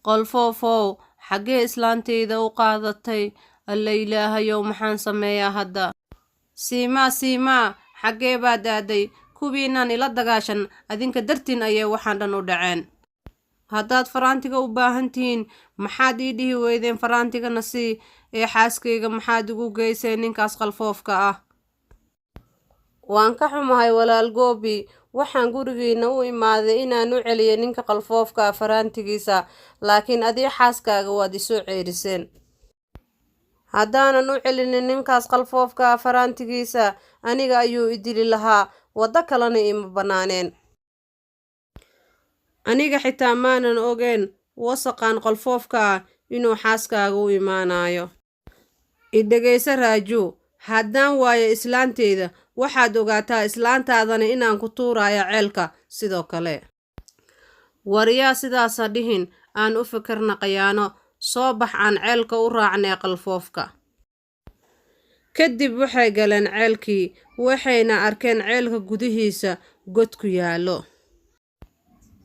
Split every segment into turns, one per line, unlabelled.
qalfoofow xaggee islaantayda u qaadatay? alla ilaahayow maxaan sameeyaa hadda? siimaa xaggee baad aaday? kuwiinaan ila dagaashan adinka dartiin ayay waxaan dhan u dhaceen. haddaad faraantiga u baahan tihiin maxaad ii dhihi weydeen faraantigana sii ee xaaskayga maxaad ugu geyseen ninkaas qalfoofka ah? waan ka xumahay walaal goobi, waxaan gurigiina u imaaday inaan u celiyo ninka qalfoofka ah faraantigiisa, laakiin adii xaaskaaga waad isoo ceeriseen. haddaanan u celinin ninkaas qalfoofka ah faraantigiisa, aniga ayuu i dili lahaa, waddo kalena ima bannaaneen. aniga xitaa maanan ogeen wasaqan qalfoofka ah inuu xaaskaaga u imaanayo. i dhegayso raaju, haddaan waayo islaanteyda waxaad ogaataa islaantaadana inaan ku tuurayo ceelka sidoo kale. waryaa sidaasa dhihin, aan u fikirna qayaano, soo bax aan ceelka u raacnay qalfoofka. kadib waxay galeen ceelkii, waxayna arkeen ceelka gudihiisa god ku yaallo.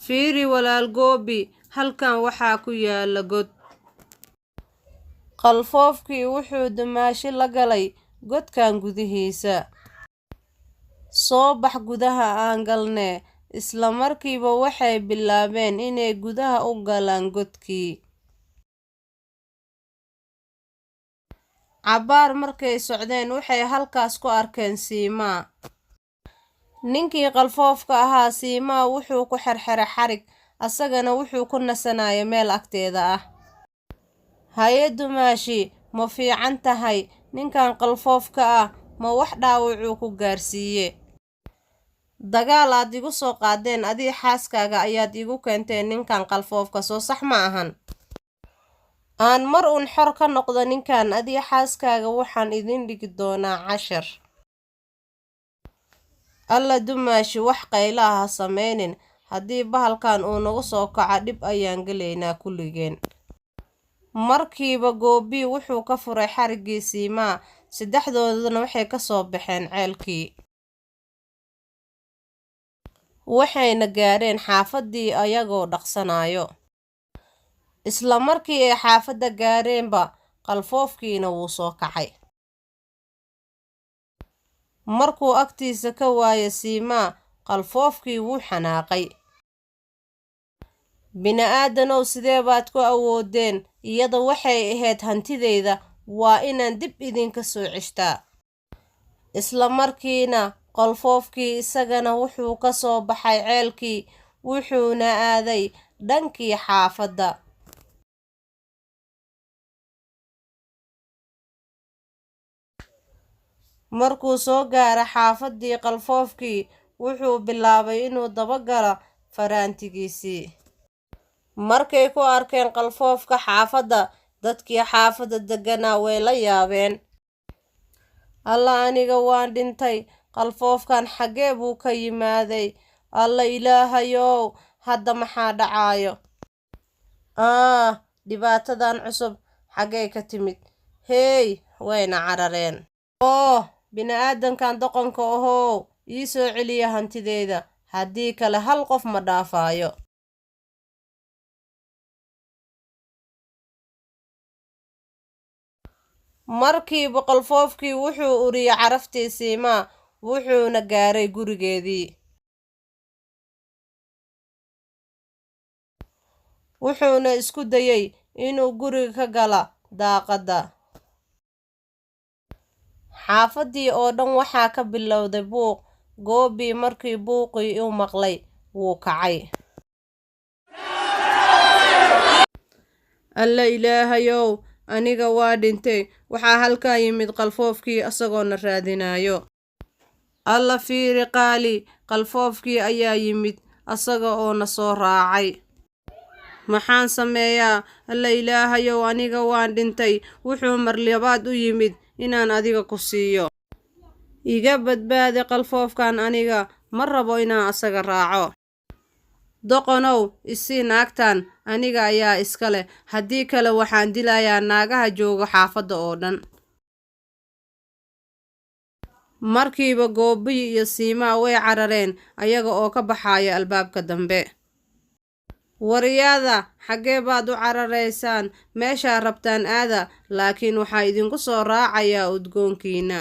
fiiri walaal goobi, halkan waxaa ku yaalla god. qalfoofkii wuxuu dumaashi la galay godkan gudihiisa. soo bax gudaha aan galnee. isla markiiba waxay bilaabeen inay gudaha u galaan godkii. cabbaar markay socdeen waxay halkaas ku arkeen siimaa. ninkii qalfoofka ahaa siimaa wuxuu ku xerxeray xarig, asagana wuxuu ku nasanaya meel agteeda ah. haye dumaashi, ma fiican tahay? ninkan qalfoofka ah ma wax dhaawacuu ku gaarsiiye? dagaal aad igu soo qaadeen adii xaaskaaga ayaad igu keenteen ninkan qalfoofka, soo sax ma ahan? aan mar uun xor ka noqdo ninkan adii xaaskaaga waxaan idin dhigi doonaa cashar. alla dumaashi, wax qayla ah ha sameynin, haddii bahalkan uu nagu soo kaco dhib ayaan gelaynaa kulligeen. markiiba goobi wuxuu ka furay xariggii siimaa, saddexdoodana waxay ka soo baxeen ceelkii. waxayna gaareen xaafaddii ayagoo dhaqsanayo. isla markii ay xaafadda gaareenba qalfoofkiina wuu soo kacay. markuu agtiisa ka waayo siimaa, qalfoofkii wuu xanaaqay. bini-aadanow sidee baad ku awoodeen? iyada waxay ahayd hantideyda, waa inaan dib idinka soo ceshtaa. isla markiina qalfoofkii isagana wuxuu ka soo baxay ceelkii, wuxuuna aaday dhankii xaafadda. markuu soo gaaro xaafaddii qalfoofkii wuxuu bilaabay inuu dabagalo faraantigiisii. markay ku arkeen qalfoofka xaafadda, dadkii xaafadda degganaa way la yaabeen. alla aniga waan dhintay, qalfoofkan xaggee buu ka yimaaday? alla ilaahayow, hadda maxaa dhacayo? dhibaatadan cusub xaggee ka timid? heey, wayna carareen. bini-aadankan doqonka ahow, ii soo celiya hantideyda, haddii kale hal qof ma dhaafayo. markiiba qalfoofkii wuxuu uriyay caraftii siimaa, wuxuuna gaaray gurigeedii. wuxuuna isku dayay inuu guriga ka gala daaqadda. xaafaddii oo dhan waxaa ka bilowday buuq. goobi markii buuqii u maqlay wuu kacay. alla ilaahayow, aniga waa dhintay, waxaa halkaa yimid qalfoofkii isagoona raadinayo. alla fiiri qaali, qalfoofkii ayaa yimid asaga oo na soo raacay. maxaan sameeyaa? alla ilaahayow, aniga waan dhintay, wuxuu marlabaad u yimid inaan adiga ku siiyo. iga badbaadi qalfoofkan, aniga ma rabo inaan asaga raaco. doqonow, isii naagtan, aniga ayaa iska leh, haddii kale waxaan dilayaa naagaha jooga xaafadda oo dhan. markiiba goobi iyo siimaa way carareen ayaga oo ka baxaya albaabka dambe. waryaada xaggee baad u cararaysaan meeshaa rabtaan aada laakiin waxaa idinku soo raacayaa udgoonkiina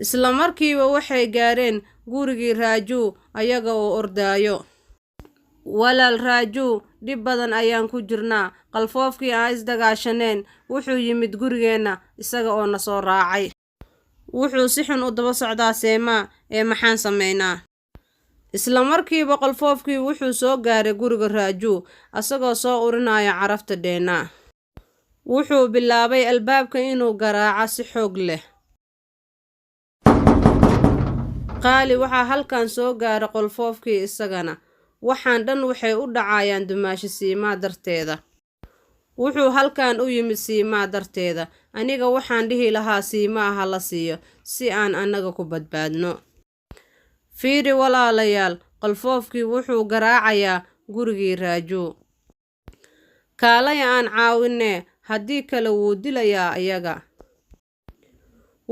isla markiiba waxay gaareen gurigii raaju ayaga oo ordaayo walaal raaju dhib badan ayaan ku jirnaa qalfoofkii aan isdagaashaneen wuxuu yimid gurigeenna isaga oo na soo raacay wuxuu si xun u daba socdaa seemaa ee maxaan samaynaa isla markiiba qalfoofkii wuxuu soo gaaray guriga raaju asagoo soo urinaya carafta dheena wuxuu bilaabay albaabka inuu garaaco si xoog leh qaali waxaa halkan soo gaaray qalfoofkii isagana waxaan dhan waxay u dhacayaan dumaashi siimaa darteeda wuxuu halkan u yimid siimaa darteeda aniga waxaan dhihi lahaa siimaa ha la siiyo si aan annaga ku badbaadno fiiri walaalayaal qalfoofkii wuxuu garaacayaa gurigii raaju kaalaya aan caawinee haddii kale wuu dilayaa ayaga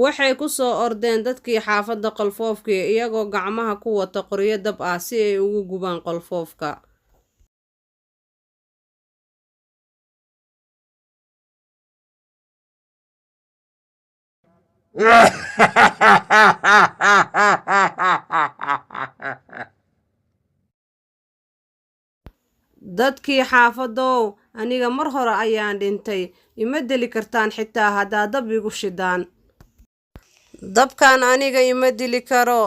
waxay ku soo ordeen dadkii xaafadda qalfoofkii iyagoo gacmaha ku wata qoryo dab ah si ay ugu gubaan qalfoofka dadkii xaafadow aniga mar hore ayaan dhintay ima dili kartaan xitaa haddaad dab igu shidaan dabkan aniga ima dili karo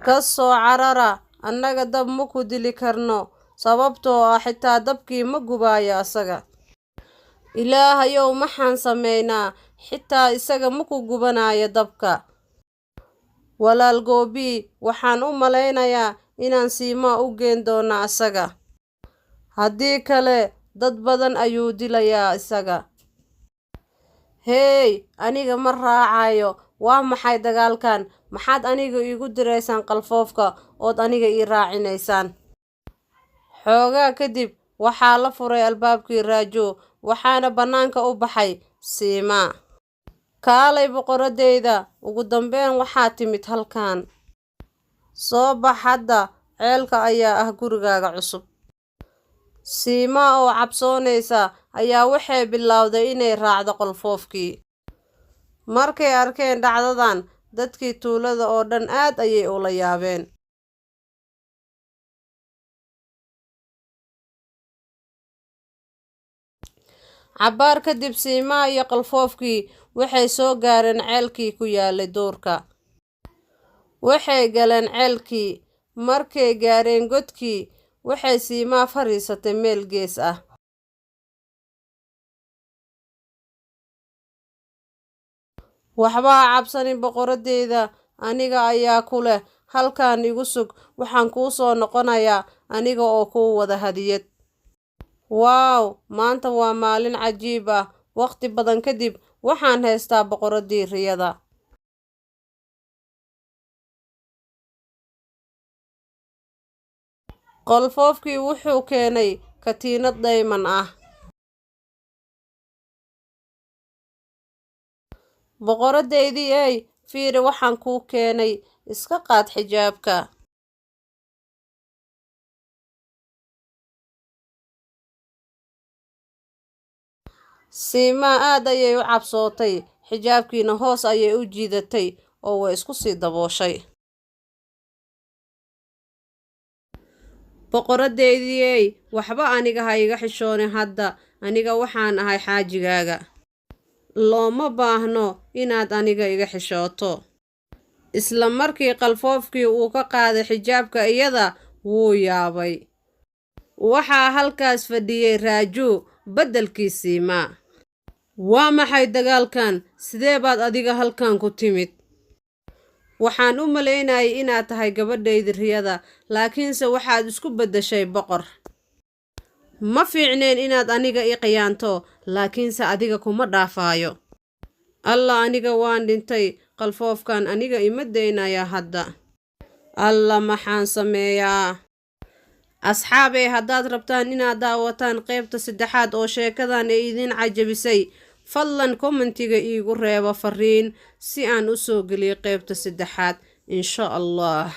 ka soo carara annaga dab ma ku dili karno sababtoo ah xitaa dabkii ma gubaayo asaga ilaahayow maxaan samaynaa xitaa isaga ma ku gubanayo dabka walaal goobii waxaan u malaynayaa inaan siimaa u geen doono asaga haddii kale dad badan ayuu dilayaa isaga hey aniga ma raacayo waa maxay dagaalkan maxaad aniga iigu diraysaan qalfoofka ood aniga ii raacinaysaan xoogaa kadib waxaa la furay albaabkii raaju waxaana bannaanka u baxay siimaa kaalay boqoradeyda ugu dambeyn waxaa timid halkan soo bax hadda ceelka ayaa ah gurigaaga cusub siimaa oo cabsoonaysa ayaa waxay bilowday inay raacdo qalfoofkii markay arkeen dhacdadan dadkii tuulada oo dhan aad ayay ula yaabeen cabbaar kadib siimaa iyo qalfoofkii waxay soo gaareen ceelkii ku yaalay duurka waxay galeen ceelkii markay gaareen godkii waxay siimaa fadhiisatay meel gees ah waxba ha cabsanin boqoradeyda aniga ayaa ku leh halkan igu sug waxaan kuu soo noqonayaa aniga oo kuu wada hadiyad waaw maanta waa maalin cajiib ah waqti badan kadib waxaan haystaa boqoradii riyada qalfoofkii wuxuu keenay katiinad dayman ah boqoradeydii ey fiiri waxaan kuu keenay iska qaad xijaabka siimaa aad ayay u cabsootay xijaabkiina hoos ayay u jiidatay oo way isku sii dabooshay boqoradeydii waxba aniga ha iga xishoonin hadda aniga waxaan ahay xaajigaaga looma baahno inaad aniga iga xishooto isla markii qalfoofkii uu ka qaaday xijaabka iyada wuu yaabay waxaa halkaas fadhiyey raaju beddelkii siimaa waa maxay dagaalkan sidee baad adiga halkan ku timid waxaan u malaynayay inaad tahay gabadhayda riyada laakiinse waxaad isku beddeshay boqor ma fiicneen inaad aniga i khiyaanto laakiinse adiga kuma dhaafaayo alla aniga waan dhintay qalfoofkan aniga ima daynaya hadda alla maxaan sameeyaa asxaabey haddaad rabtaan inaad daawataan qaybta 3 oo sheekadan ay idin cajabisay fadlan kommentiga iigu reebo fariin si aan u soo geliyo qaybta 3 insha Allah.